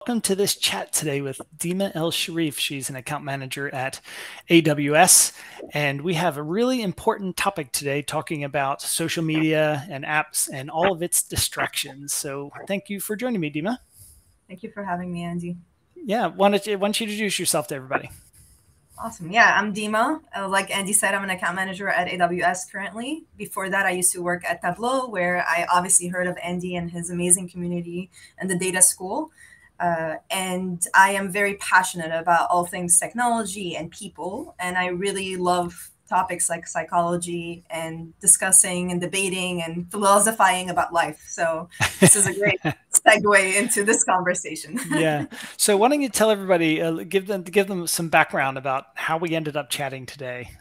Welcome to this chat today with Dima El Sharif. She's an account manager at AWS, and we have a really important topic today talking about social media and apps and all of its distractions. So thank you for joining me, Dima. Thank you for having me, Andy. Yeah, why don't you introduce yourself to everybody? Awesome. Yeah, I'm Dima. Like Andy said, I'm an account manager at AWS currently. Before that, I used to work at Tableau, where I obviously heard of Andy and his amazing community and the data school. And I am very passionate about all things technology and people. And I really love topics like psychology and discussing and debating and philosophizing about life. So this is a great segue into this conversation. Yeah. So why don't you tell everybody, give them some background about how we ended up chatting today?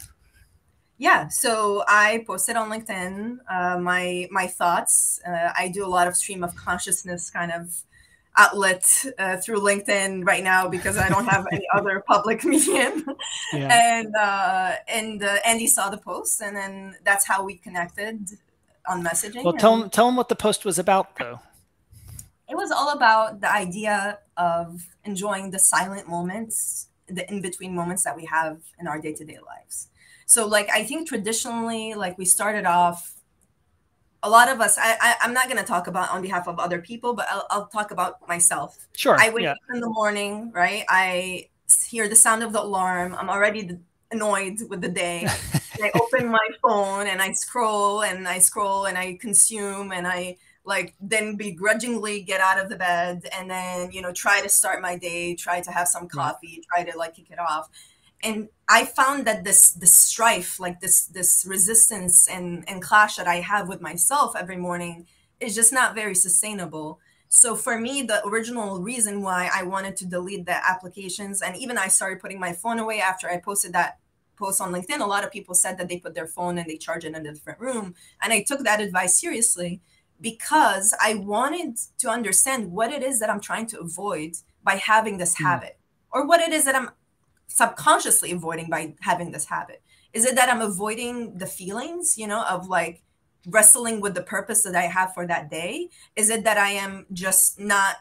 Yeah, so I posted on LinkedIn my thoughts. I do a lot of stream of consciousness kind of outlet through LinkedIn right now because I don't have any other public medium. Yeah. And Andy saw the post, and then that's how we connected on Well, messaging. tell And them tell them what the post was about, though. it was all about the idea of enjoying the silent moments, the in between moments that we have in our day to day lives. So, like, I think traditionally, like, we started off, a lot of us, I'm not going to talk about on behalf of other people, but I'll talk about myself. Sure. I wake Yeah. up in the morning, right? I hear the sound of the alarm. I'm already annoyed with the day. And I open my phone and I scroll and I scroll and I consume and I like then begrudgingly get out of the bed and then, try to start my day, try to have some Right. coffee, try to like kick it off. And I found that this strife, like this resistance and clash that I have with myself every morning is just not very sustainable. So for me, the original reason why I wanted to delete the applications, and even I started putting my phone away after I posted that post on LinkedIn, a lot of people said that they put their phone and they charge it in a different room. And I took that advice seriously because I wanted to understand what it is that I'm trying to avoid by having this Mm. habit, or what it is that I'm subconsciously avoiding by having this habit. Is it that I'm avoiding the feelings, of like wrestling with the purpose that I have for that day? Is it that I am just not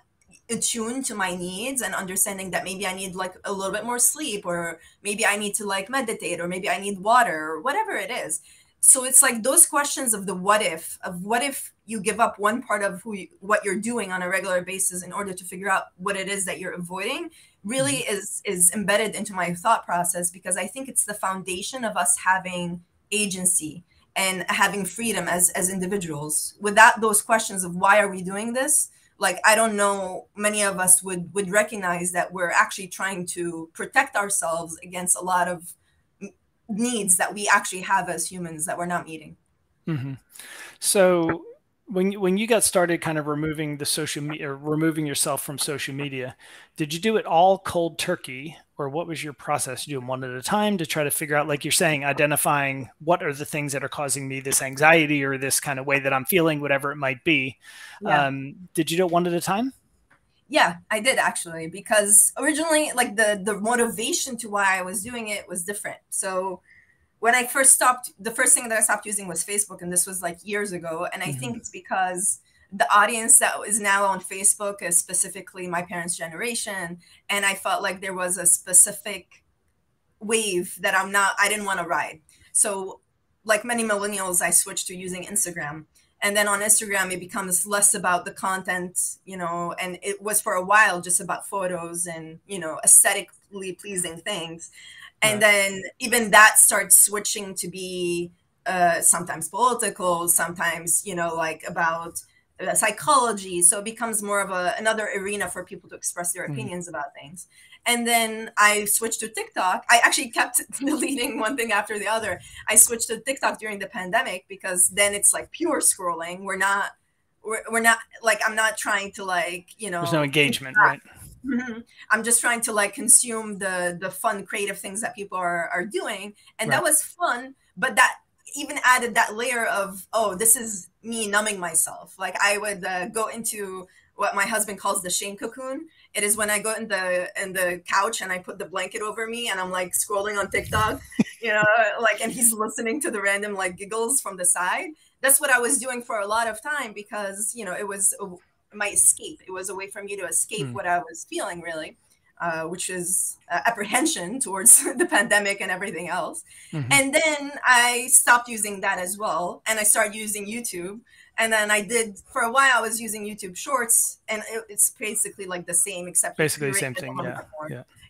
attuned to my needs and understanding that maybe I need like a little bit more sleep, or maybe I need to like meditate, or maybe I need water, or whatever it is? So it's like those questions of the what if you give up one part of what you're doing on a regular basis in order to figure out what it is that you're avoiding, really Mhm. is embedded into my thought process, because I think it's the foundation of us having agency and having freedom as individuals. Without those questions of why are we doing this, like I don't know many of us would recognize that we're actually trying to protect ourselves against a lot of needs that we actually have as humans that we're not meeting. Mhm. So when you got started kind of removing the social media or removing yourself from social media, did you do it all cold turkey, or what was your process? You do them one at a time to try to figure out, like you're saying, identifying what are the things that are causing me this anxiety or this kind of way that I'm feeling, whatever it might be. Yeah. Did you do it one at a time? Yeah, I did actually, because originally like the motivation to why I was doing it was different. So when I first stopped, the first thing that I stopped using was Facebook, and this was like years ago. And I think Hmm. it's because the audience that is now on Facebook is specifically my parents' generation, and I felt like there was a specific wave that I didn't want to ride. So, like many millennials, I switched to using Instagram. And then on Instagram, it becomes less about the content, and it was for a while just about photos and, aesthetically pleasing things. And Right. then even that starts switching to be sometimes political, sometimes, like about psychology. So it becomes more of another arena for people to express their Mhm. opinions about things. And then I switched to TikTok. I actually kept deleting one thing after the other. I switched to TikTok during the pandemic because then it's like pure scrolling. We're not like, I'm not trying to like, There's no engagement, right? Mhm. I'm just trying to like consume the fun creative things that people are doing, and that Right. was fun, but that even added that layer of, oh, this is me numbing myself. Like I would go into what my husband calls the shame cocoon. It is when I go in the couch and I put the blanket over me and I'm like scrolling on TikTok, you know, like, and he's listening to the random like giggles from the side. That's what I was doing for a lot of time because, it was my escape. It was a way for me to escape what I was feeling, really, which is apprehension towards the pandemic and everything else. And then I stopped using that as well, and I started using YouTube. And then I did, for a while, I was using YouTube Shorts, and it's basically like the same, except basically the same thing.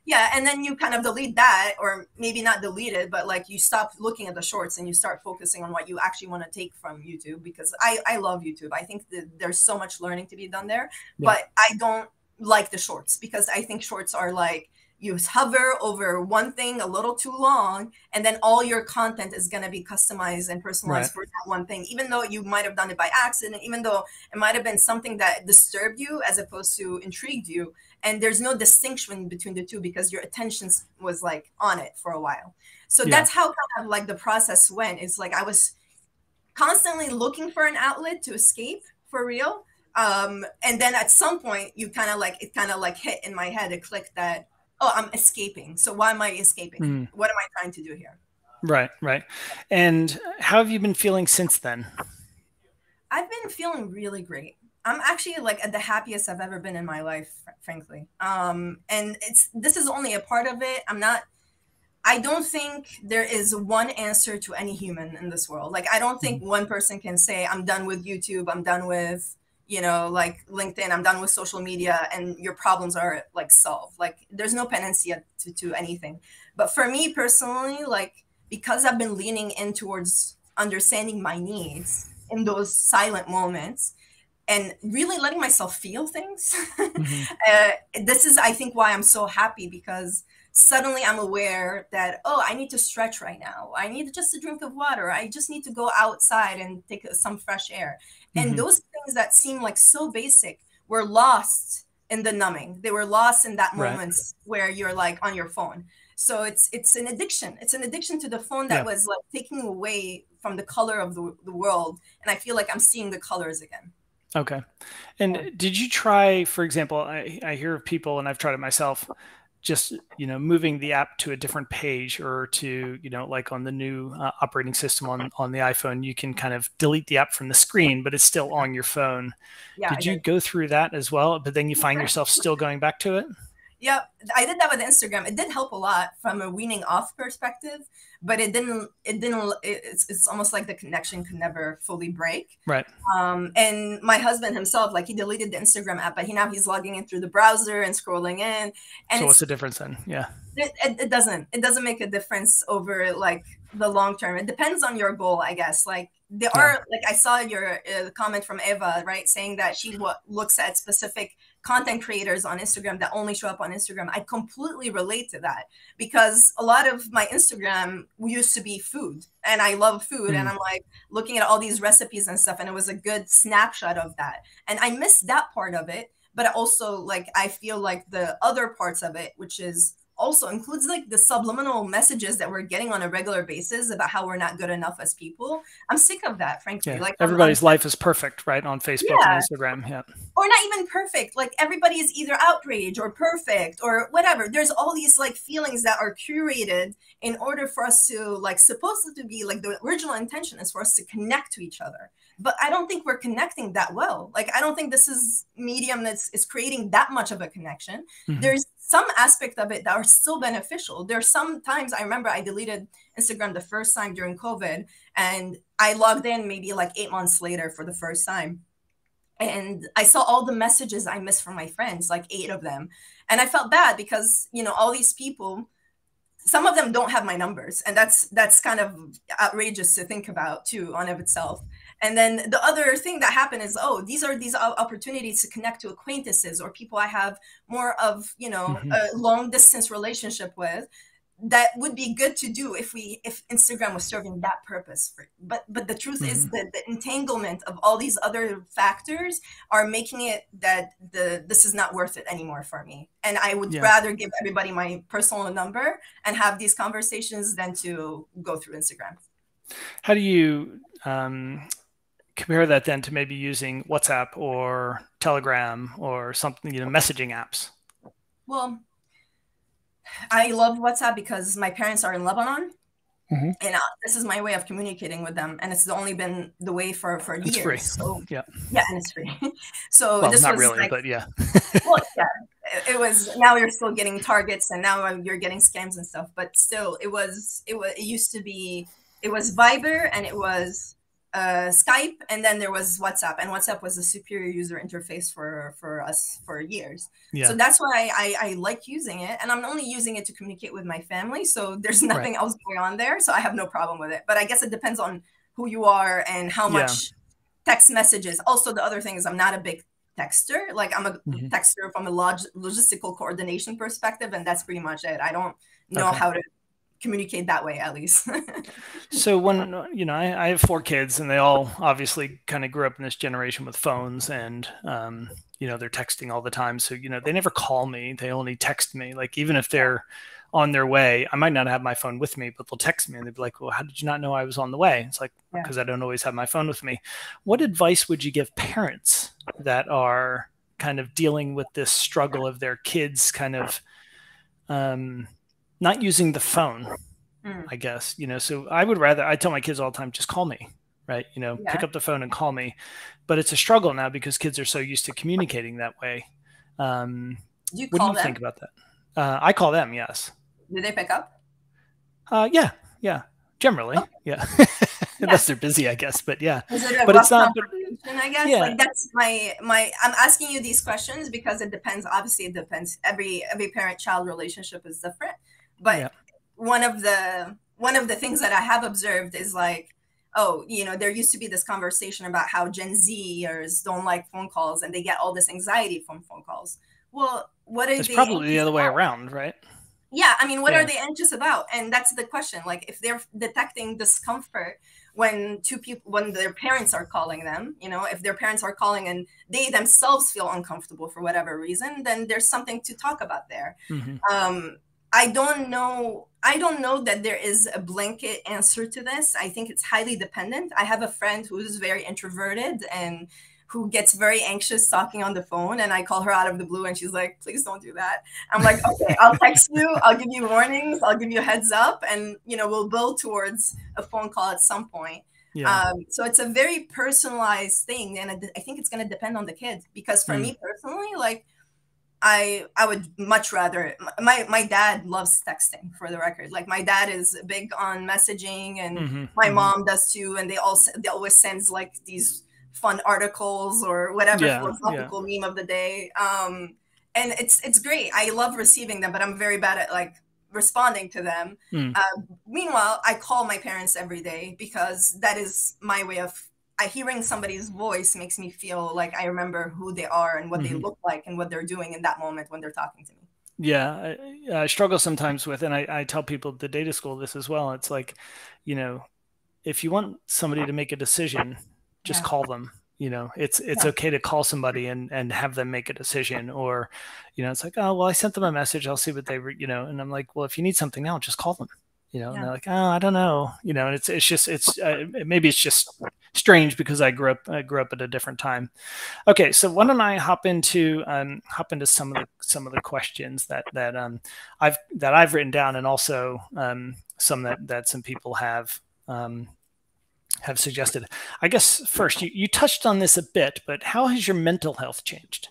Yeah, and then you kind of delete that, or maybe not delete it, but like you stop looking at the shorts and you start focusing on what you actually want to take from YouTube, because I love YouTube. I think that there's so much learning to be done there, but I don't like the shorts, because I think shorts are like, you hover over one thing a little too long, and then all your content is going to be customized and personalized for that one thing, even though you might have done it by accident, even though it might have been something that disturbed you as opposed to intrigued you. And there's no distinction between the two, because your attention was like on it for a while. So that's how kind of like the process went. It's like I was constantly looking for an outlet to escape, for real. And then at some point it kind of like hit in my head, it clicked that, oh, I'm escaping. So why am I escaping? What am I trying to do here? Right. And how have you been feeling since then? I've been feeling really great. I'm actually like at the happiest I've ever been in my life, frankly. And this is only a part of it. I don't think there is one answer to any human in this world. Like, I don't think one person can say, I'm done with YouTube, I'm done with, like LinkedIn, I'm done with social media, and your problems are like solved. Like, there's no panacea to anything. But for me personally, like, because I've been leaning in towards understanding my needs in those silent moments and really letting myself feel things, this is, I think, why I'm so happy, because suddenly I'm aware that, oh, I need to stretch right now. I need just a drink of water. I just need to go outside and take some fresh air. And those things that seem like so basic were lost in the numbing. They were lost in that moments where you're like on your phone. So it's an addiction. It's an addiction to the phone that was like taking away from the color of the world. And I feel like I'm seeing the colors again. Okay. And did you try, for example, I hear of people, and I've tried it myself, just, moving the app to a different page, or to, like on the new operating system on the iPhone, you can kind of delete the app from the screen, but it's still on your phone. Yeah, did you go through that as well? But then you find yourself still going back to it? Yeah, I did that with Instagram. It did help a lot from a weaning off perspective, but it's almost like the connection could never fully break. Right. And my husband himself, like, he deleted the Instagram app, but he's logging in through the browser and scrolling in. And so what's the difference then? Yeah. It doesn't make a difference over like the long term. It depends on your goal, I guess. Like, there are, like, I saw your comment from Eva, right, saying that she looks at specific content creators on Instagram that only show up on Instagram. I completely relate to that, because a lot of my Instagram used to be food, and I love food, and I'm like looking at all these recipes and stuff, and it was a good snapshot of that. And I miss that part of it, but also, like, I feel like the other parts of it, which is also includes like the subliminal messages that we're getting on a regular basis about how we're not good enough as people. I'm sick of that, frankly. Like, everybody's life is perfect, right, on Facebook and Instagram. Yeah. Or not even perfect. Like, everybody is either outraged or perfect or whatever. There's all these like feelings that are curated in order for us to, like, supposed to be like, the original intention is for us to connect to each other. But I don't think we're connecting that well. Like, I don't think this is medium is creating that much of a connection. There's some aspect of it that are still beneficial. There's some times, I remember I deleted Instagram the first time during COVID, and I logged in maybe like 8 months later for the first time. And I saw all the messages I missed from my friends, like 8 of them. And I felt bad because, all these people, some of them don't have my numbers. And that's kind of outrageous to think about too, on of itself. And then the other thing that happened is, oh, these are these opportunities to connect to acquaintances or people I have more of, a long distance relationship with, that would be good to do if Instagram was serving that purpose. But the truth is that the entanglement of all these other factors are making it that this is not worth it anymore for me. And I would rather give everybody my personal number and have these conversations than to go through Instagram. How do you compare that then to maybe using WhatsApp or Telegram or something, messaging apps? Well, I love WhatsApp because my parents are in Lebanon. And this is my way of communicating with them, and it's only been the way for It's free. years. So Yeah. yeah, and it's free. So Well, this not was really, like, but yeah. well, yeah, it was. Now you're still getting targets, and now you're getting scams and stuff. But still, it used to be, it was Viber, and it was Skype, and then there was WhatsApp, and WhatsApp was a superior user interface for us for years. Yeah. So that's why I like using it, and I'm only using it to communicate with my family. So there's nothing else going on there, so I have no problem with it. But I guess it depends on who you are and how much text messages. Also, the other thing is I'm not a big texter. Like, I'm a texter from a logistical coordination perspective, and that's pretty much it. I don't know how to communicate that way, at least. So when, you know, I have 4 kids, and they all obviously kind of grew up in this generation with phones, and you know, they're texting all the time. So, you know, they never call me, they only text me. Like, even if they're on their way, I might not have my phone with me, but they'll text me and they'll be like, well, how did you not know I was on the way? It's like, because I don't always have my phone with me. What advice would you give parents that are kind of dealing with this struggle of their kids kind of not using the phone, I guess, you know? So I tell my kids all the time, just call me, right? You know, pick up the phone and call me. But it's a struggle now because kids are so used to communicating that way. What do you think about that? I call them, yes. Do they pick up? Yeah, generally, yeah. Unless they're busy, I guess. But yeah, is it a but it's not. I guess like that's my. I'm asking you these questions because it depends. Obviously, it depends. Every parent-child relationship is different. But one of the things that I have observed is like, oh, you know, there used to be this conversation about how Gen Zers don't like phone calls and they get all this anxiety from phone calls. Well, what is it's probably the other way around, right? Yeah, I mean, what are they anxious about? And that's the question. Like, if they're detecting discomfort when their parents are calling them, you know, if their parents are calling and they themselves feel uncomfortable for whatever reason, then there's something to talk about there. I don't know that there is a blanket answer to this. I think it's highly dependent. I have a friend who's very introverted and who gets very anxious talking on the phone, and I call her out of the blue and she's like, please don't do that. I'm like, okay, I'll text you, I'll give you warnings, I'll give you a heads up, and you know, we'll build towards a phone call at some point. So it's a very personalized thing, and I think it's going to depend on the kid, because for me personally, like, I would much rather, my dad loves texting, for the record. Like, my dad is big on messaging, and my mom does too, and they always sends like these fun articles or whatever philosophical meme of the day. And it's great. I love receiving them, but I'm very bad at like responding to them. Meanwhile, I call my parents every day because that is my way of hearing somebody's voice makes me feel like I remember who they are and what they look like and what they're doing in that moment when they're talking to me. Yeah, I struggle sometimes with, and I tell people at the data school this as well. It's like, you know, if you want somebody to make a decision, just call them. You know, it's okay to call somebody and have them make a decision. Or, you know, it's like, oh, well, I sent them a message, I'll see what they, you know, and I'm like, well, if you need something now, just call them, you know, and they're like, oh, I don't know, you know, and maybe it's just strange because I grew up at a different time. Okay. So why don't I hop into some of the questions that I've written down, and also some that some people have suggested. I guess first, you touched on this a bit, but how has your mental health changed?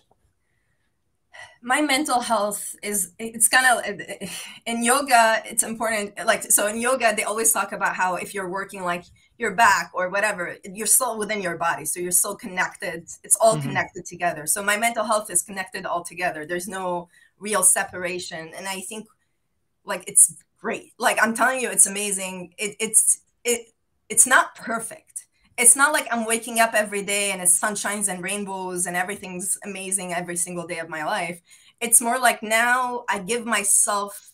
My mental health it's kind of, in yoga, it's important. Like, so in yoga, they always talk about how if you're working like your back or whatever, you're still within your body. So you're still connected. It's all connected together. So my mental health is connected all together. There's no real separation. And I think like, it's great. Like, I'm telling you, it's amazing. It's not perfect. It's not like I'm waking up every day and it's sunshines and rainbows and everything's amazing every single day of my life. It's more like now I give myself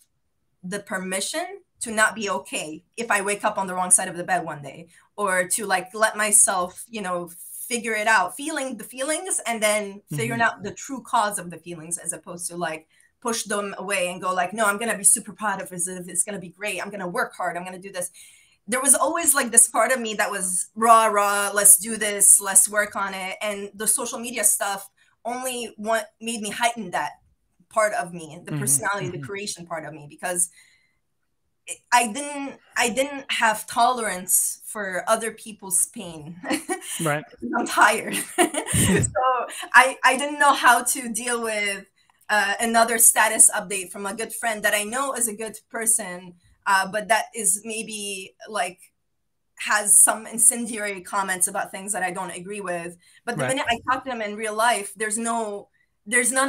the permission to not be okay if I wake up on the wrong side of the bed one day, or to like let myself, you know, figure it out, feeling the feelings and then figuring out the true cause of the feelings, as opposed to like push them away and go like, no, I'm going to be super proud of it. It's going to be great. I'm going to work hard. I'm going to do this. There was always like this part of me that was raw, let's do this, let's work on it. And the social media stuff only made me heighten that part of me, the personality, the creation part of me, because I didn't have tolerance for other people's pain. Right. I'm tired. So I didn't know how to deal with another status update from a good friend that I know is a good person, but that is maybe like has some incendiary comments about things that I don't agree with. But the Right. minute I talk to them in real life, there's none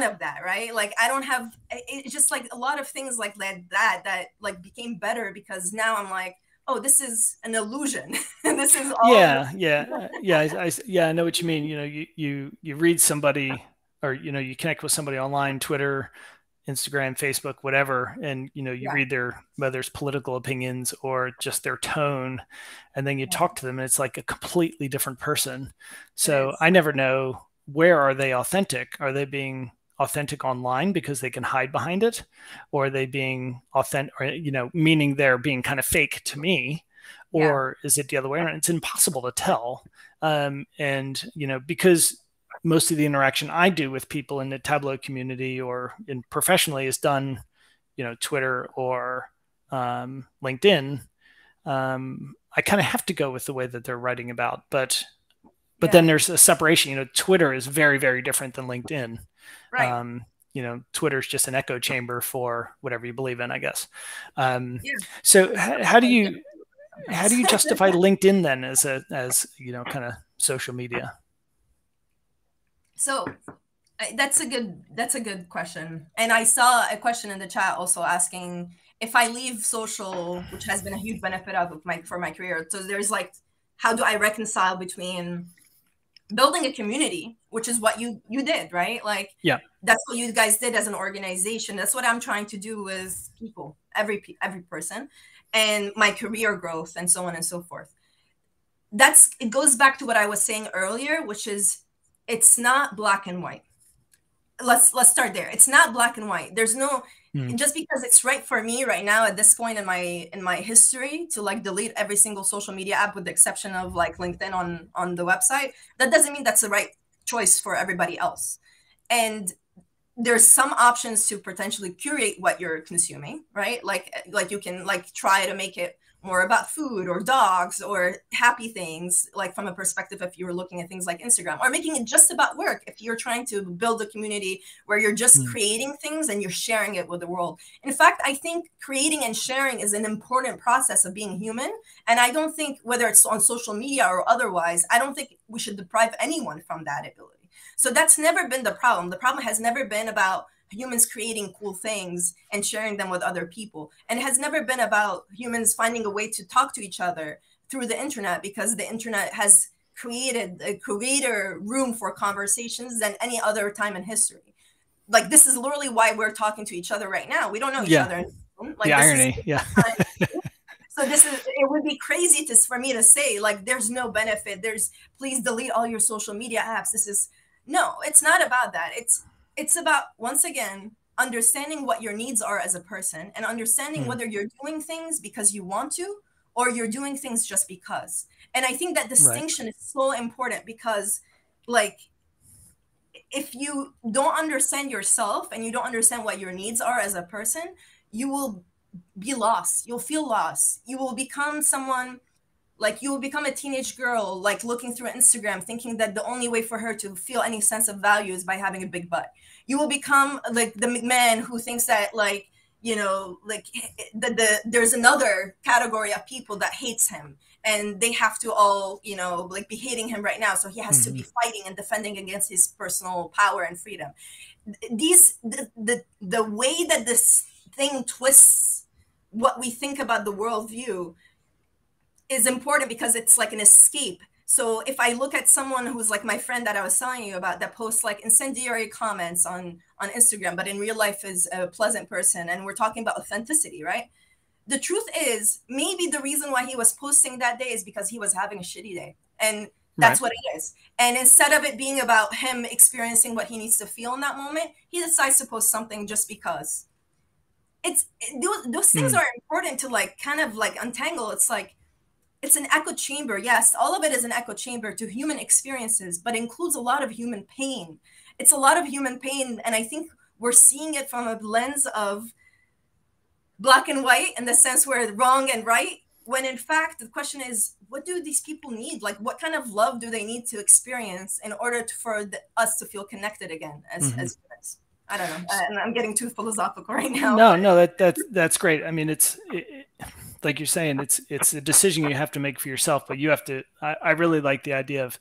of that, right? Like I don't have, it's just like a lot of things like that like became better because now I'm like, oh, this is an illusion. This is all. Yeah, I know what you mean. You know, you read somebody, or you connect with somebody online, Twitter, Instagram, Facebook, whatever, and you Yeah, read their, whether it's political opinions or just their tone, and then you yeah, talk to them and it's like a completely different person. it So is. I never know, where are they authentic? Are they being authentic online because they can hide behind it, or are they being authentic, or meaning they're being kind of fake to me, Yeah, or is it the other way around? It's impossible to tell. And because most of the interaction I do with people in the Tableau community or in professionally is done, Twitter or LinkedIn. I kind of have to go with the way that they're writing about, but then yeah, there's a separation. Twitter is very, very different than LinkedIn. right. Twitter is just an echo chamber for whatever you believe in, I guess. Um, Yeah. so how do I you get how do sometimes. you justify LinkedIn then as kind of social media? So that's a good question. And I saw a question in the chat also asking if I leave social, which has been a huge benefit of my for my career. So there's like, how do I reconcile between building a community, which is what you did, right? Like Yeah. that's what you guys did as an organization. That's what I'm trying to do with people, every person, and my career growth and so on and so forth. It goes back to what I was saying earlier, which is it's not black and white. Let's start there. It's not black and white. There's no, Mm. just because it's right for me right now at this point in my history to like delete every single social media app with the exception of like LinkedIn on the website, that doesn't mean that's the right choice for everybody else. And there's some options to potentially curate what you're consuming, right? Like you can like try to make it more about food or dogs or happy things, like from a perspective if you were looking at things like Instagram, or making it just about work if you're trying to build a community where you're just Mm. creating things and you're sharing it with the world. In fact, I think creating and sharing is an important process of being human, and I don't think, whether it's on social media or otherwise, I don't think we should deprive anyone from that ability. So that's never been the problem. The problem has never been about humans creating cool things and sharing them with other people. And it has never been about humans finding a way to talk to each other through the internet, because the internet has created a greater room for conversations than any other time in history. Like this is literally why we're talking to each other right now. We don't know each Yeah. other. The Like this is irony. Yeah. so this is, it would be crazy for me to say like there's no benefit. There's, please delete all your social media apps. This is, no, it's not about that. It's about, once again, understanding what your needs are as a person and understanding Mm. whether you're doing things because you want to or you're doing things just because. And I think that Right. distinction is so important because like if you don't understand yourself and you don't understand what your needs are as a person, you will be lost. You'll feel lost. You will become someone, like you will become a teenage girl like looking through Instagram thinking that the only way for her to feel any sense of value is by having a big butt. You will become like the man who thinks that like, like there's another category of people that hates him and they have to all, like be hating him right now, so he has to Mm-hmm. be fighting and defending against his personal power and freedom. The way that this thing twists what we think about the worldview is important because it's like an escape. So if I look at someone who's like my friend that I was telling you about that posts like incendiary comments on Instagram, but in real life is a pleasant person, and we're talking about authenticity, right? The truth is, maybe the reason why he was posting that day is because he was having a shitty day. And Right. that's what it is. And instead of it being about him experiencing what he needs to feel in that moment, he decides to post something just because. Those things Mm. are important to like kind of like untangle. It's like, it's an echo chamber. Yes, all of it is an echo chamber to human experiences, but includes a lot of human pain. It's a lot of human pain. And I think we're seeing it from a lens of black and white in the sense where wrong and right, when in fact the question is, what do these people need? Like, what kind of love do they need to experience in order for us to feel connected again as humans? I don't know. And I'm getting too philosophical right now. No, that's great. I mean, like you're saying, it's a decision you have to make for yourself, but you have to. I really like the idea of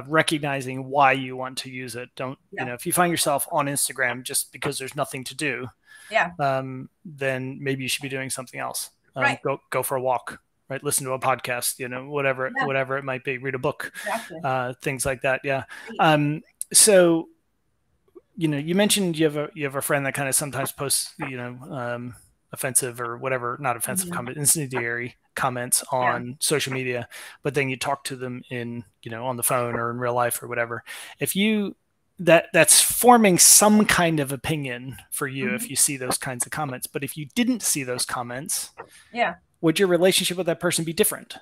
recognizing why you want to use it. Don't you know, if you find yourself on Instagram just because there's nothing to do, then maybe you should be doing something else. Right. Go for a walk, right? Listen to a podcast, you know, whatever it might be, read a book, things like that. Yeah. So, you know, you mentioned you have a friend that kind of sometimes posts, you know, offensive or whatever, not offensive comment, incendiary comments on social media, but then you talk to them in, you know, on the phone or in real life or whatever. If you, that's forming some kind of opinion for you if you see those kinds of comments. But if you didn't see those comments, would your relationship with that person be different?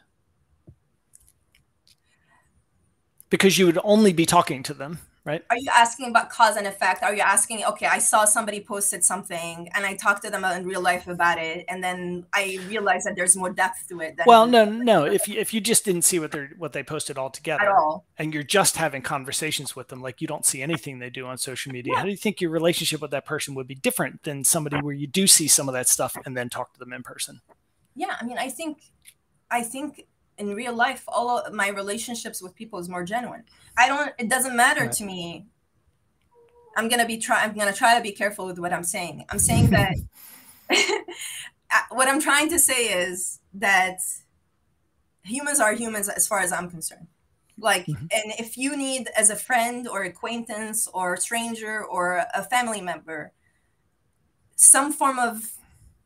Because you would only be talking to them, right? Are you asking about cause and effect? Are you asking, okay, I saw somebody posted something and I talked to them in real life about it, and then I realized that there's more depth to it? Well, no. If you just didn't see what they posted altogether at all, and you're just having conversations with them, like you don't see anything they do on social media, how do you think your relationship with that person would be different than somebody where you do see some of that stuff and then talk to them in person? Yeah, I mean, I think in real life, all of my relationships with people is more genuine. It doesn't matter to me. I'm going to try to be careful with what I'm saying. I'm saying that what I'm trying to say is that humans are humans as far as I'm concerned. Like, and if you need, as a friend or acquaintance or stranger or a family member, some form of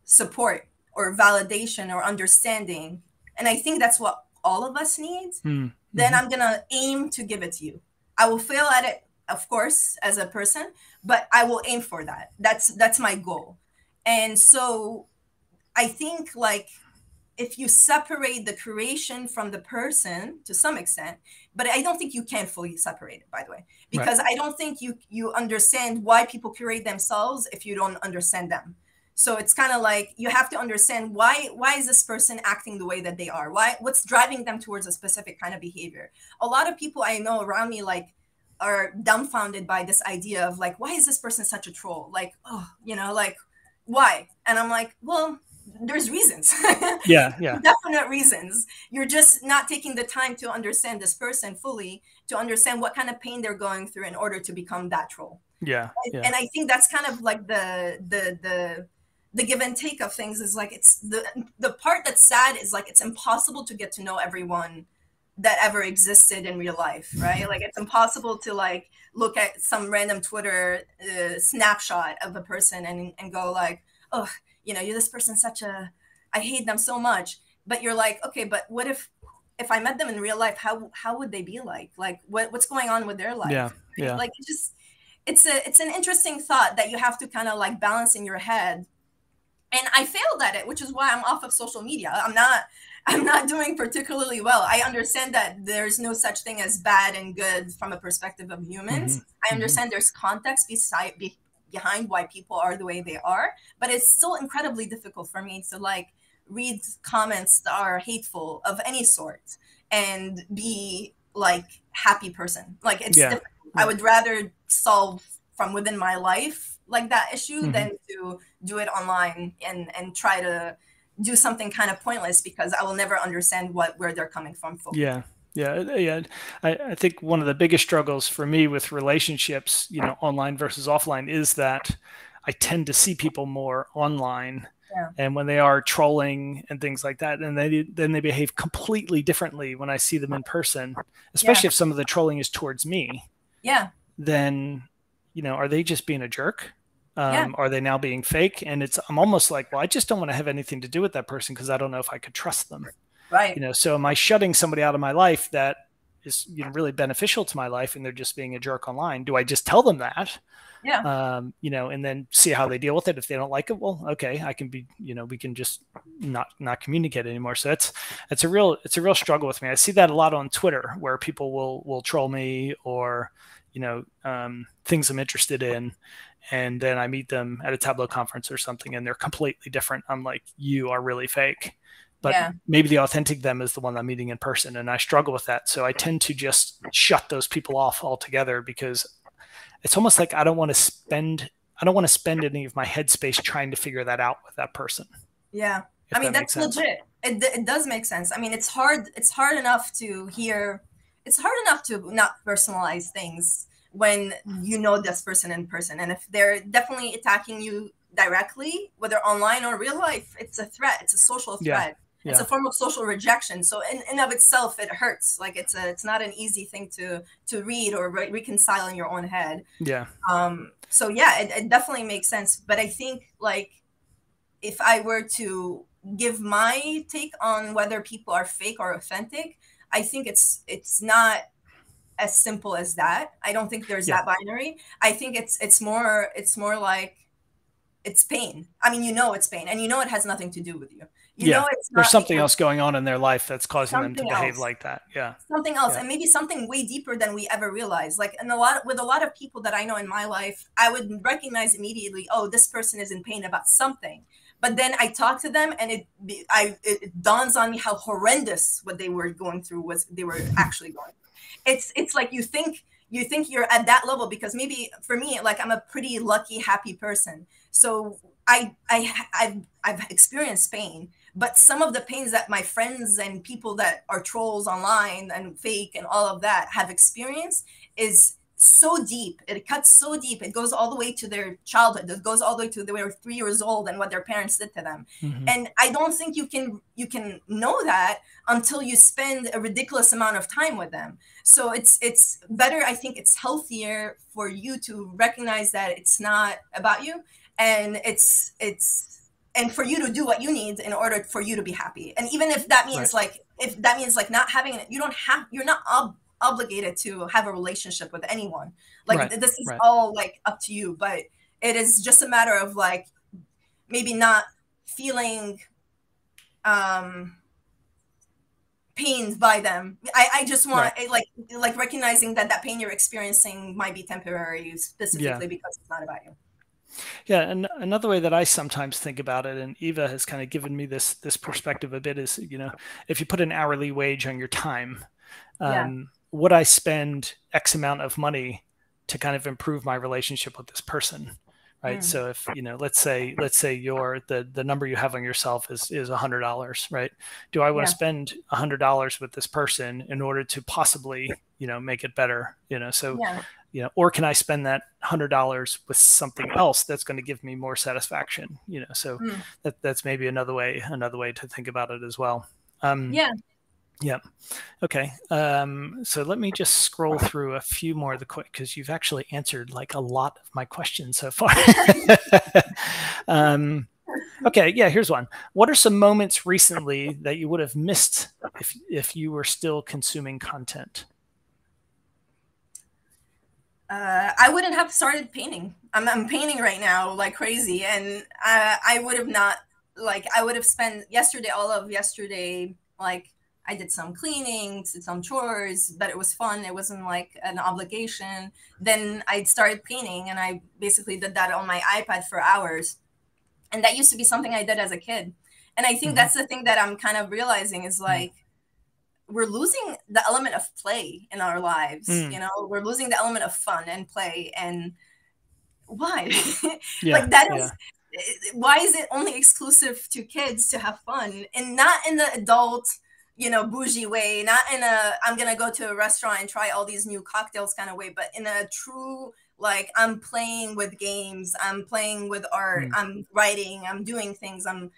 support or validation or understanding, and I think that's what all of us need, then I'm going to aim to give it to you. I will fail at it, of course, as a person, but I will aim for that. That's my goal. And so I think, like, if you separate the creation from the person to some extent, but I don't think you can fully separate it, by the way, because I don't think you understand why people curate themselves if you don't understand them. So it's kind of like you have to understand why is this person acting the way that they are? What's driving them towards a specific kind of behavior? A lot of people I know around me, like, are dumbfounded by this idea of, like, why is this person such a troll? Like, oh, you know, like, why? And I'm like, well, there's reasons. Yeah. Definite reasons. You're just not taking the time to understand this person fully, to understand what kind of pain they're going through in order to become that troll. Yeah. And I think that's kind of like the give and take of things, is like, it's the part that's sad is, like, it's impossible to get to know everyone that ever existed in real life, right? Like, it's impossible to, like, look at some random Twitter snapshot of a person and go like, oh, you know, this person's I hate them so much. But you're like, okay, but what if I met them in real life, how would they be like? Like, what's going on with their life? Yeah. Like, it's an interesting thought that you have to kind of, like, balance in your head. And I failed at it, which is why I'm off of social media. I'm not doing particularly well. I understand that there's no such thing as bad and good from a perspective of humans. I understand there's context behind why people are the way they are, but it's still incredibly difficult for me to, like, read comments that are hateful of any sort and be, like, happy person. Like, it's difficult. I would rather solve from within my life, like, that issue than to do it online and try to do something kind of pointless, because I will never understand where they're coming from. Yeah. I think one of the biggest struggles for me with relationships, you know, online versus offline, is that I tend to see people more online. And when they are trolling and things like that, and then they behave completely differently when I see them in person, especially if some of the trolling is towards me. Then, you know, are they just being a jerk? Are they now being fake? And I'm almost like, well, I just don't want to have anything to do with that person because I don't know if I could trust them. Right. You know, so am I shutting somebody out of my life that is, you know, really beneficial to my life, and they're just being a jerk online? Do I just tell them that? You know, and then see how they deal with it. If they don't like it, well, okay, I can be, you know, we can just not communicate anymore. So it's a real struggle with me. I see that a lot on Twitter, where people will troll me, or, you know, things I'm interested in. and then I meet them at a Tableau conference or something, and they're completely different. I'm like, you are really fake. But maybe the authentic them is the one I'm meeting in person, and I struggle with that. So I tend to just shut those people off altogether, because it's almost like I don't want to spend any of my headspace trying to figure that out with that person. Yeah. I mean, that's legit. It does make sense. I mean, it's hard enough to hear. It's hard enough to not personalize things when you know this person in person. And if they're definitely attacking you directly, whether online or real life, it's a threat. It's a social threat. Yeah. It's a form of social rejection. So in of itself, it hurts. Like it's not an easy thing to read or reconcile in your own head. Yeah. So yeah, it definitely makes sense. But I think, like, if I were to give my take on whether people are fake or authentic, I think it's not as simple as that. I don't think there's that binary. I think it's more like it's pain. I mean, it's pain, and it has nothing to do with you. You know, it's not, there's something else going on in their life that's causing them to behave like that. Yeah. Something else. And maybe something way deeper than we ever realized. Like, with a lot of people that I know in my life, I would recognize immediately, oh, this person is in pain about something. But then I talk to them, and it dawns on me how horrendous what they were going through they were actually going through. It's like you think you're at that level, because maybe for me, like, I'm a pretty lucky, happy person. So I've experienced pain, but some of the pains that my friends and people that are trolls online and fake and all of that have experienced is so deep. It cuts so deep. It goes all the way to their childhood. It goes all the way to they were 3 years old and what their parents did to them. Mm-hmm. And I don't think you can know that until you spend a ridiculous amount of time with them. So it's better. I think it's healthier for you to recognize that it's not about you, and and for you to do what you need in order for you to be happy. And even if that means not having it, you're not obligated to have a relationship with anyone. Like, this is all like up to you, but it is just a matter of, like, maybe not feeling pained by them. I just want like recognizing that pain you're experiencing might be temporary, specifically because it's not about you. Yeah, and another way that I sometimes think about it, and Eva has kind of given me this perspective a bit, is, if you put an hourly wage on your time, would I spend X amount of money to kind of improve my relationship with this person, right? So if, let's say the number you have on yourself is $100, right? Do I want to spend $100 with this person in order to possibly, make it better, or can I spend that $100 with something else that's going to give me more satisfaction, so that's maybe another way to think about it as well. Yeah. Okay. So let me just scroll through a few more of the quick, because you've actually answered like a lot of my questions so far. Okay. Yeah. Here's one. What are some moments recently that you would have missed if you were still consuming content? I wouldn't have started painting. I'm painting right now like crazy, and I would have not, like, I would have spent all of yesterday, like, I did some cleaning, did some chores, but it was fun. It wasn't like an obligation. Then I started painting, and I basically did that on my iPad for hours. And that used to be something I did as a kid. And I think that's the thing that I'm kind of realizing is, like, we're losing the element of play in our lives. We're losing the element of fun and play. And why? Why is it only exclusive to kids to have fun, and not in the adult, bougie way, not in I'm going to go to a restaurant and try all these new cocktails kind of way, but in a true, like, I'm playing with games, I'm playing with art, I'm writing, I'm doing things, I'm,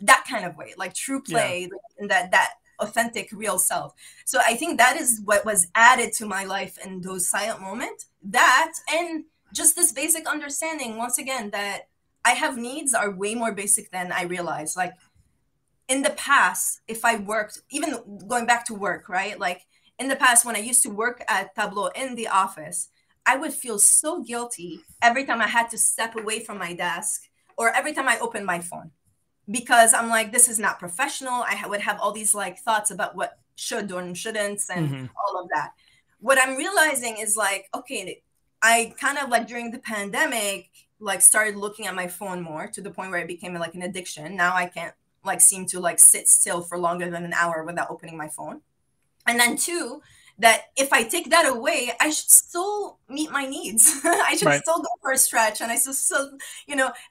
that kind of way, like true play, and that authentic, real self. So I think that is what was added to my life in those silent moments, that, and just this basic understanding, once again, that I have needs are way more basic than I realized. Like, in the past, if I worked, even going back to work, right? Like, in the past, when I used to work at Tableau in the office, I would feel so guilty every time I had to step away from my desk, or every time I opened my phone, because I'm like, this is not professional. I would have all these, like, thoughts about what should or shouldn't and all of that. What I'm realizing is, like, okay, I kind of like during the pandemic, like started looking at my phone more to the point where it became like an addiction. Now I can't like seem to like sit still for longer than an hour without opening my phone. And then two, that if I take that away, I should still meet my needs. I should Right. still go for a stretch, and I should still,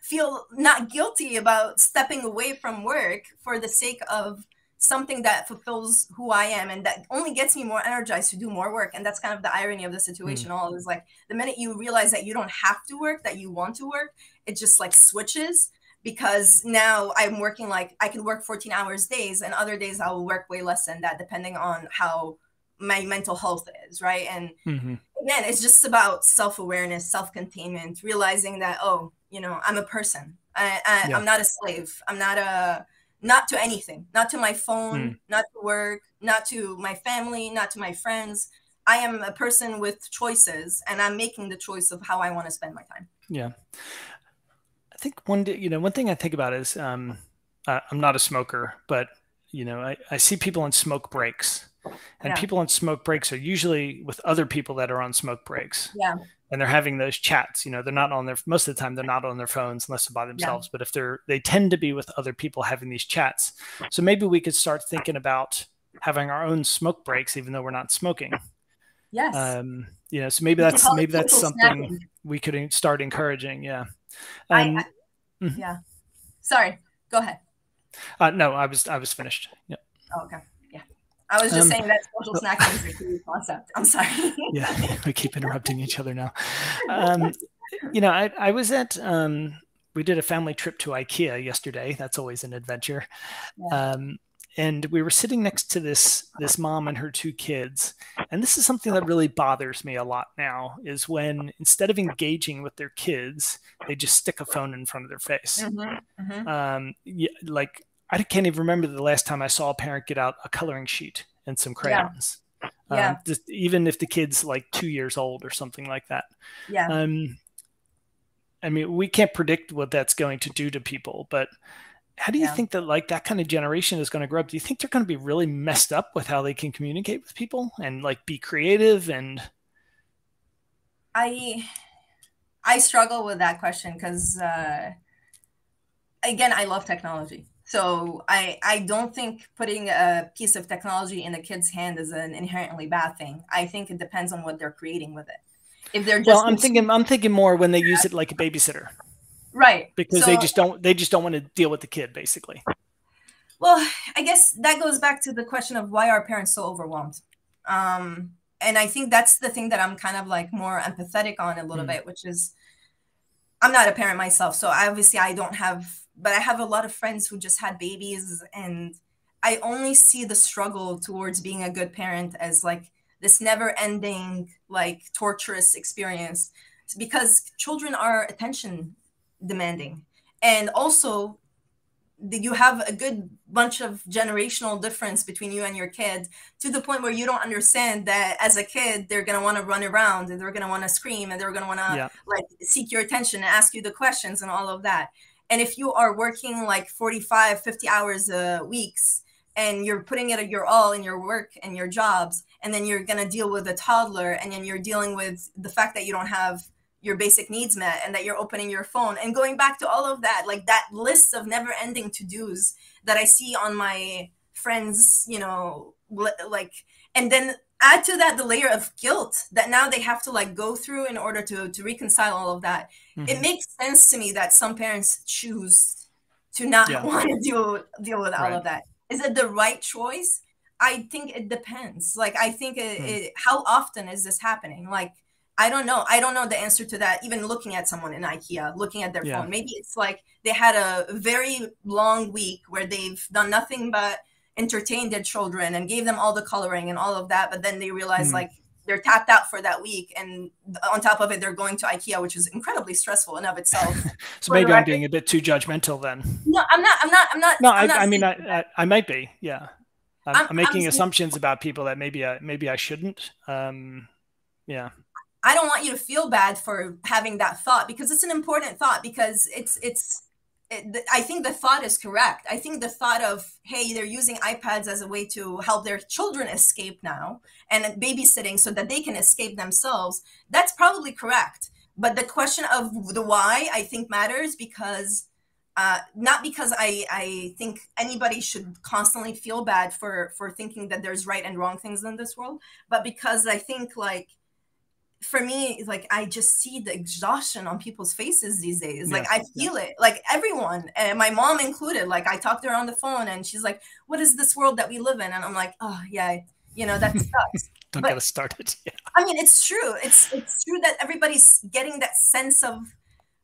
feel not guilty about stepping away from work for the sake of something that fulfills who I am and that only gets me more energized to do more work. And that's kind of the irony of the Mm. situation. All is like the minute you realize that you don't have to work, that you want to work, it just like switches, because now I'm working, like I can work 14 hours days, and other days I will work way less than that, depending on how my mental health is, right? And Mm-hmm. again, it's just about self-awareness, self-containment, realizing that, oh, I'm a person. Yeah. I'm not a slave. I'm not to anything, not to my Mm. phone, not to work, not to my family, not to my friends. I am a person with choices, and I'm making the choice of how I want to spend my time. Yeah. I think one thing I think about is I'm not a smoker, but I see people on smoke breaks, and Yeah. people on smoke breaks are usually with other people that are on smoke breaks, Yeah. and they're having those chats. They're not on most of the time they're not on their phones unless they're by Yeah. themselves. But if they tend to be with other people having these chats. So maybe we could start thinking about having our own smoke breaks, even though we're not smoking. Yes. So maybe You can call it that's social something snacking. we could start encouraging. Yeah. I Mhm. yeah. Sorry. Go ahead. No, I was finished. Yeah. Oh, okay. Yeah. I was just Um, saying that social snacking is a key concept. I'm sorry. yeah, we keep interrupting each other now. I was at we did a family trip to IKEA yesterday. That's always an adventure. Yeah. And we were sitting next to this mom and her two kids. And this is something that really bothers me a lot now, is when instead of engaging with their kids, they just stick a phone in front of their face. Mm-hmm. Mm-hmm. Like I can't even remember the last time I saw a parent get out a coloring sheet and some Yeah. crayons. Yeah. Just even if the kid's like 2 years old or something like that. Yeah. I mean, we can't predict what that's going to do to people, but how do you Yeah. think that like that kind of generation is going to grow up? Do you think they're going to be really messed up with how they can communicate with people and like be creative? And I struggle with that question because again, I love technology. So I don't think putting a piece of technology in a kid's hand is an inherently bad thing. I think it depends on what they're creating with it. If they're well, just I'm thinking more when they use it like a babysitter, right, because so they just don't want to deal with the kid, basically. well, I guess that goes back to the question of why are parents so overwhelmed? And I think that's the thing that I'm kind of like more empathetic on a little bit, which is I'm not a parent myself, so obviously I don't have, but I have a lot of friends who just had babies, and I only see the struggle towards being a good parent as like this never ending, like torturous experience, because children are attention demanding. And also, you have a good bunch of generational difference between you and your kid, to the point where you don't understand that as a kid they're going to want to run around and they're going to want to scream and they're going to want to Yeah. like seek your attention and ask you the questions and all of that. And if you are working like 45, 50 hours a weeks, and you're putting it your all in your work and your jobs, and then you're going to deal with a toddler, and then you're dealing with the fact that you don't have your basic needs met, and that you're opening your phone and going back to all of that, like that list of never ending to-dos that I see on my friends, like, and then add to that the layer of guilt that now they have to like go through in order to reconcile all of that. Mm-hmm. It makes sense to me that some parents choose to not want to deal with all of that. Is it the right choice? I think it depends. Like, I think how often is this happening? Like, I don't know. I don't know the answer to that. Even looking at someone in IKEA, looking at their phone, maybe it's like they had a very long week where they've done nothing but entertain their children and gave them all the coloring and all of that. But then they realize like they're tapped out for that week. And on top of it, they're going to IKEA, which is incredibly stressful in of itself. So maybe I'm being a bit too judgmental then. No, I'm not. No, I mean, I might be. Yeah. I'm making assumptions about people that maybe I shouldn't. Yeah. I don't want you to feel bad for having that thought, because it's an important thought, because it's I think the thought is correct. I think the thought of, hey, they're using iPads as a way to help their children escape now, and babysitting so that they can escape themselves, that's probably correct. But the question of the why, I think, matters, because not because I think anybody should constantly feel bad for thinking that there's right and wrong things in this world, but because I think, like, for me, like, I just see the exhaustion on people's faces these days. Like, I feel it, like everyone, and my mom included. Like, I talked to her on the phone and she's like, what is this world that we live in? And I'm like, oh yeah, you know, that sucks. Don't get us started. Yeah. I mean, it's true. It's true that everybody's getting that sense of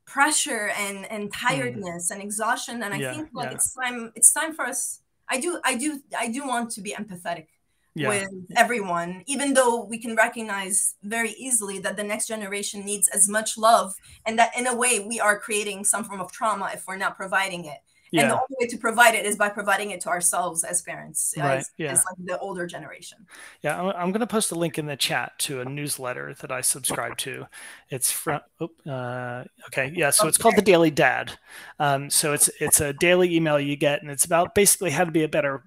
pressure and tiredness and exhaustion. And I think, like, it's time for us. I do want to be empathetic with everyone, even though we can recognize very easily that the next generation needs as much love, and that in a way we are creating some form of trauma if we're not providing it. And the only way to provide it is by providing it to ourselves as parents, as like the older generation. Yeah, I'm going to post a link in the chat to a newsletter that I subscribe to. It's from, okay, yeah, so it's called The Daily Dad. So it's a daily email you get, and it's about basically how to be a better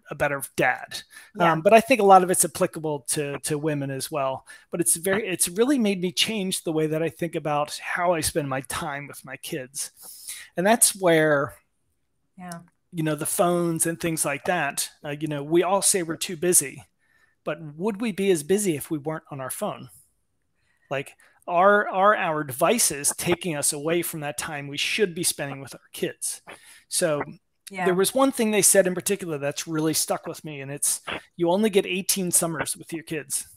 dad. But I think a lot of it's applicable to women as well. But it's really made me change the way that I think about how I spend my time with my kids. And that's where, you know, the phones and things like that, you know, we all say we're too busy, but would we be as busy if we weren't on our phone? Like, are our devices taking us away from that time we should be spending with our kids? So there was one thing they said in particular that's really stuck with me, and it's, you only get 18 summers with your kids.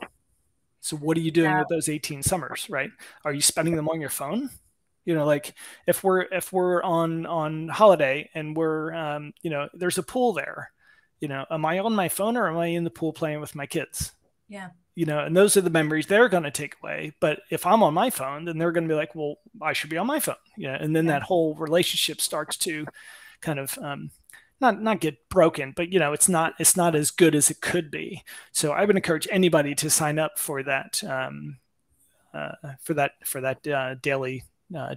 So what are you doing with those 18 summers, right? Are you spending them on your phone? You know, like, if we're on holiday and we're, you know, there's a pool there, you know, am I on my phone or am I in the pool playing with my kids? Yeah. You know, and those are the memories they're going to take away. But if I'm on my phone, then they're going to be like, well, I should be on my phone. Yeah. And then that whole relationship starts to kind of, not get broken, but, you know, it's not as good as it could be. So I would encourage anybody to sign up for that,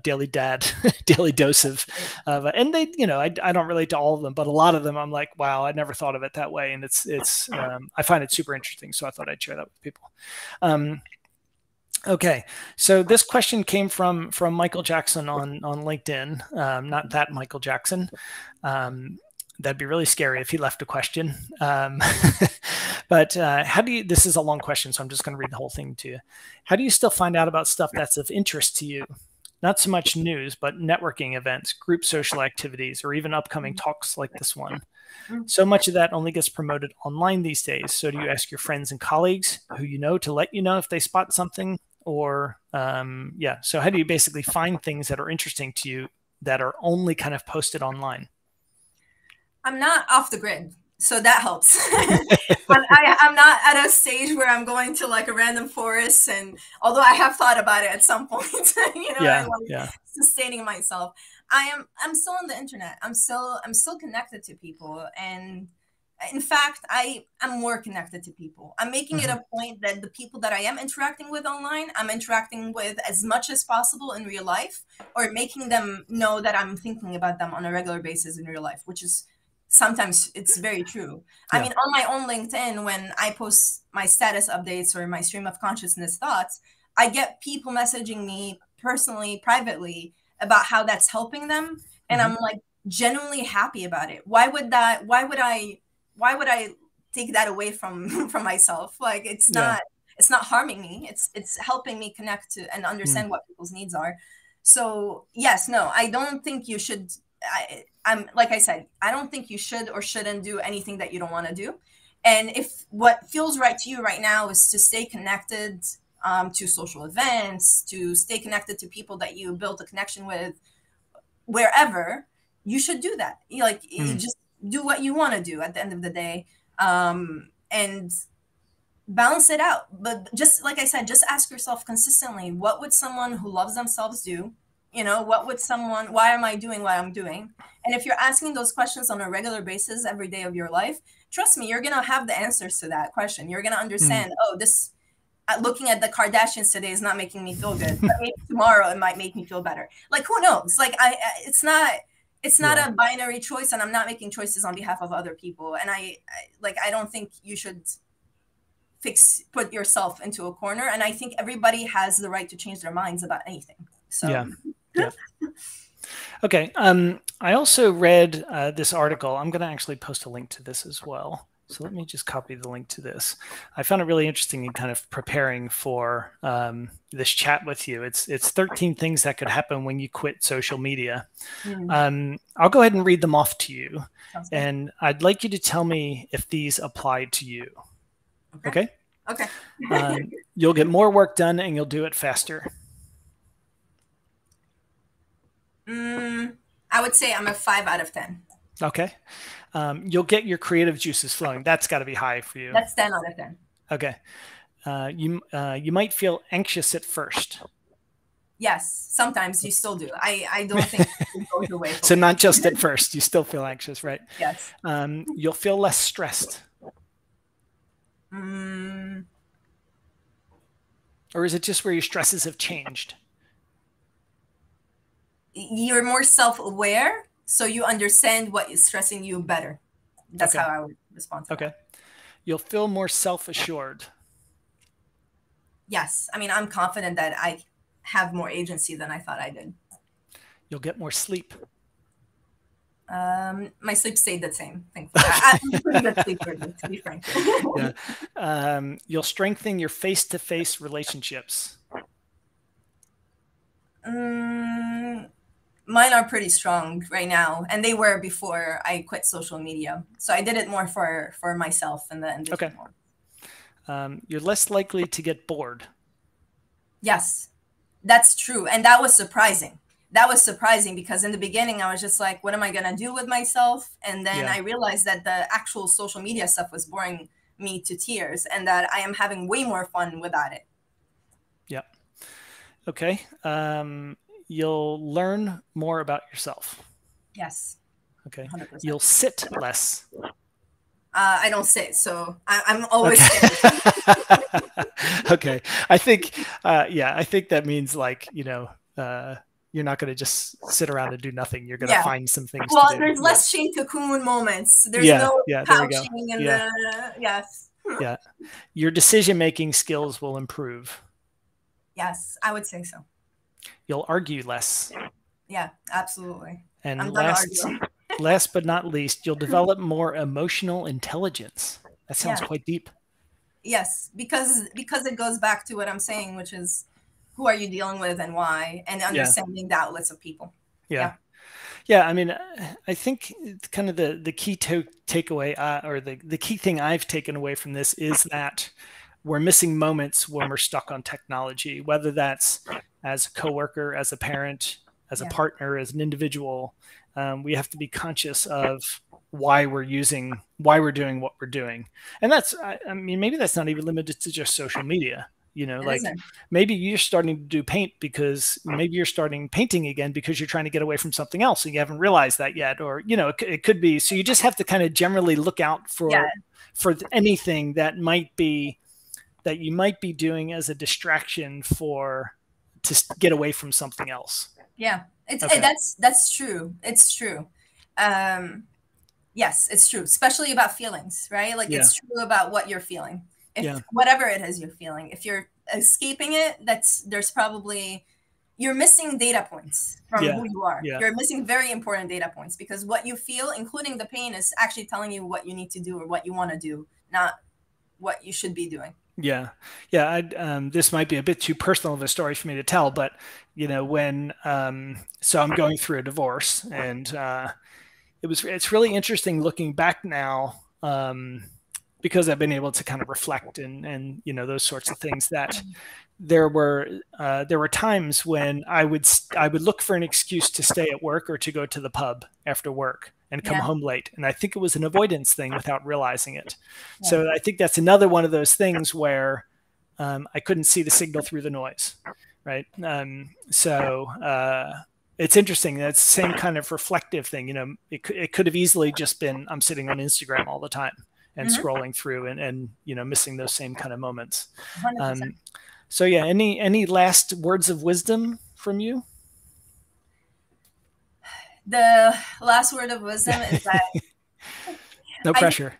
daily dad, daily dose of, and they, you know, I don't relate to all of them, but a lot of them I'm like, wow, I never thought of it that way. And it's I find it super interesting. So I thought I'd share that with people. Okay. So this question came from Michael Jackson on LinkedIn. Not that Michael Jackson. That'd be really scary if he left a question. But how do you, this is a long question, so I'm just going to read the whole thing to you. How do you still find out about stuff that's of interest to you? Not so much news, but networking events, group social activities, or even upcoming talks like this one. So much of that only gets promoted online these days. So do you ask your friends and colleagues who you know to let you know if they spot something? Or, so how do you basically find things that are interesting to you that are only kind of posted online? I'm not off the grid, so that helps. I'm not at a stage where I'm going to like a random forest, and although I have thought about it at some point, you know, sustaining myself. I'm still on the internet. I'm still connected to people, and in fact, I'm more connected to people. I'm making it a point that the people that I am interacting with online, I'm interacting with as much as possible in real life, or making them know that I'm thinking about them on a regular basis in real life, which is sometimes it's very true. I mean, on my own LinkedIn, when I post my status updates or my stream of consciousness thoughts, I get people messaging me personally, privately, about how that's helping them. And I'm like genuinely happy about it. Why would I take that away from myself? Like, it's not harming me. It's helping me connect to and understand what people's needs are. So yes, no, I don't think you should. I'm like I said, I don't think you should or shouldn't do anything that you don't want to do. And if what feels right to you right now is to stay connected to social events, to stay connected to people that you build a connection with wherever, you should do that. You just do what you want to do at the end of the day, and balance it out. But just like I said, just ask yourself consistently, what would someone who loves themselves do? You know, why am I doing what I'm doing? And if you're asking those questions on a regular basis every day of your life, trust me, you're going to have the answers to that question. You're going to understand, looking at the Kardashians today is not making me feel good, but maybe tomorrow it might make me feel better. Like, who knows? Like, it's it's not a binary choice, and I'm not making choices on behalf of other people. And I don't think you should put yourself into a corner. And I think everybody has the right to change their minds about anything. So yeah. Okay. I also read this article. I'm going to actually post a link to this as well. So let me just copy the link to this. I found it really interesting in kind of preparing for this chat with you. It's 13 things that could happen when you quit social media. I'll go ahead and read them off to you. And I'd like you to tell me if these apply to you. Okay? Okay. You'll get more work done and you'll do it faster. I would say I'm a 5 out of 10. Okay. You'll get your creative juices flowing. That's got to be high for you. That's 10 out of 10. Okay. You might feel anxious at first. Yes, sometimes you still do. I don't think it goes away. So not just at first, you still feel anxious, right? Yes. You'll feel less stressed. Or is it just where your stresses have changed? You're more self-aware, so you understand what is stressing you better. That's how I would respond to that. You'll feel more self-assured. Yes. I mean, I'm confident that I have more agency than I thought I did. You'll get more sleep. My sleep stayed the same. Thankfully. I'm a pretty good sleeper, to be frank. You'll strengthen your face-to-face relationships. Mine are pretty strong right now, and they were before I quit social media. So I did it more for myself and the individual. You're less likely to get bored. Yes, that's true. And that was surprising. That was surprising because in the beginning, I was just like, what am I going to do with myself? And then I realized that the actual social media stuff was boring me to tears and that I am having way more fun without it. Yeah. Okay. You'll learn more about yourself. Yes. Okay. 100%. You'll sit less. I don't sit, so I'm always sitting. Okay. I think that means like, you're not going to just sit around and do nothing. You're going to find some things to do. There's less Shane Cocoon moments. There's no pouching in the, yes. Yeah. Your decision-making skills will improve. Yes, I would say so. You'll argue less. Yeah, absolutely. And last but not least, you'll develop more emotional intelligence. That sounds quite deep. Yes, because it goes back to what I'm saying, which is who are you dealing with and why, and understanding the outlets of people. Yeah. I mean, I think kind of the key takeaway or the key thing I've taken away from this is that we're missing moments when we're stuck on technology, whether that's as a coworker, as a parent, as a partner, as an individual. We have to be conscious of why we're doing what we're doing. And that's, I mean, maybe that's not even limited to just social media. Like maybe you're starting to do paint because maybe you're starting painting again because you're trying to get away from something else and you haven't realized that yet. Or, it could be. So you just have to kind of generally look out for anything that you might be doing as a distraction to get away from something else. Yeah, that's true. It's true. Yes, it's true, especially about feelings, right? Like it's true about what you're feeling. Whatever it is you're feeling, if you're escaping it, there's probably you're missing data points from who you are. You're missing very important data points because what you feel, including the pain, is actually telling you what you need to do or what you want to do, not what you should be doing. Yeah. This might be a bit too personal of a story for me to tell, but when so I'm going through a divorce, and it's really interesting looking back now. Because I've been able to kind of reflect and those sorts of things, that there were times when I would look for an excuse to stay at work or to go to the pub after work and come home late. And I think it was an avoidance thing without realizing it. Yeah. So I think that's another one of those things where I couldn't see the signal through the noise. Right. It's interesting. That's the same kind of reflective thing. It could have easily just been, I'm sitting on Instagram all the time and scrolling through and missing those same kind of moments. So any last words of wisdom from you? The last word of wisdom is that No I pressure.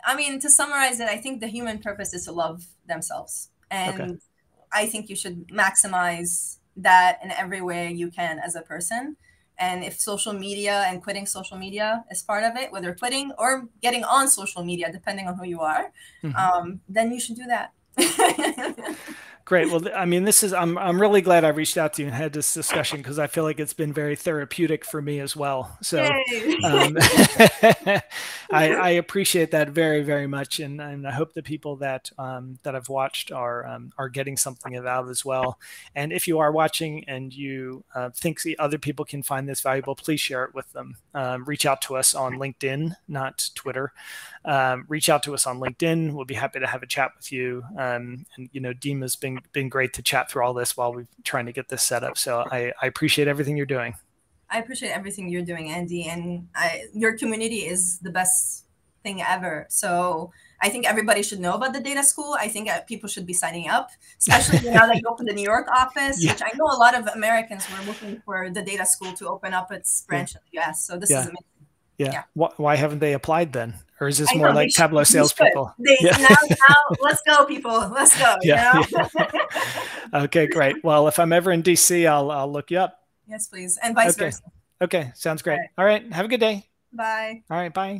I mean, to summarize it, I think the human purpose is to love themselves. Okay. And I think you should maximize that in every way you can as a person. And if social media and quitting social media is part of it, whether quitting or getting on social media, depending on who you are, then you should do that. Great. Well, I mean, I'm really glad I reached out to you and had this discussion because I feel like it's been very therapeutic for me as well. So I appreciate that very, very much. And I hope the people that I've watched are getting something out of it as well. And if you are watching and you think other people can find this valuable, please share it with them. Reach out to us on LinkedIn, not Twitter. Reach out to us on LinkedIn. We'll be happy to have a chat with you. And Dima's been great to chat through all this while we're trying to get this set up. So I appreciate everything you're doing. I appreciate everything you're doing, Andy, and your community is the best thing ever. So I think everybody should know about the data school. I think people should be signing up, especially now that you open the New York office, which I know a lot of Americans were looking for the data school to open up its branch in the US. So this is amazing. Yeah. Why haven't they applied then? Or is this more like Tableau salespeople? Now, let's go, people. Let's go. Okay, great. Well, if I'm ever in DC, I'll look you up. Yes, please. And vice versa. Okay. Sounds great. All right. Have a good day. Bye. All right. Bye.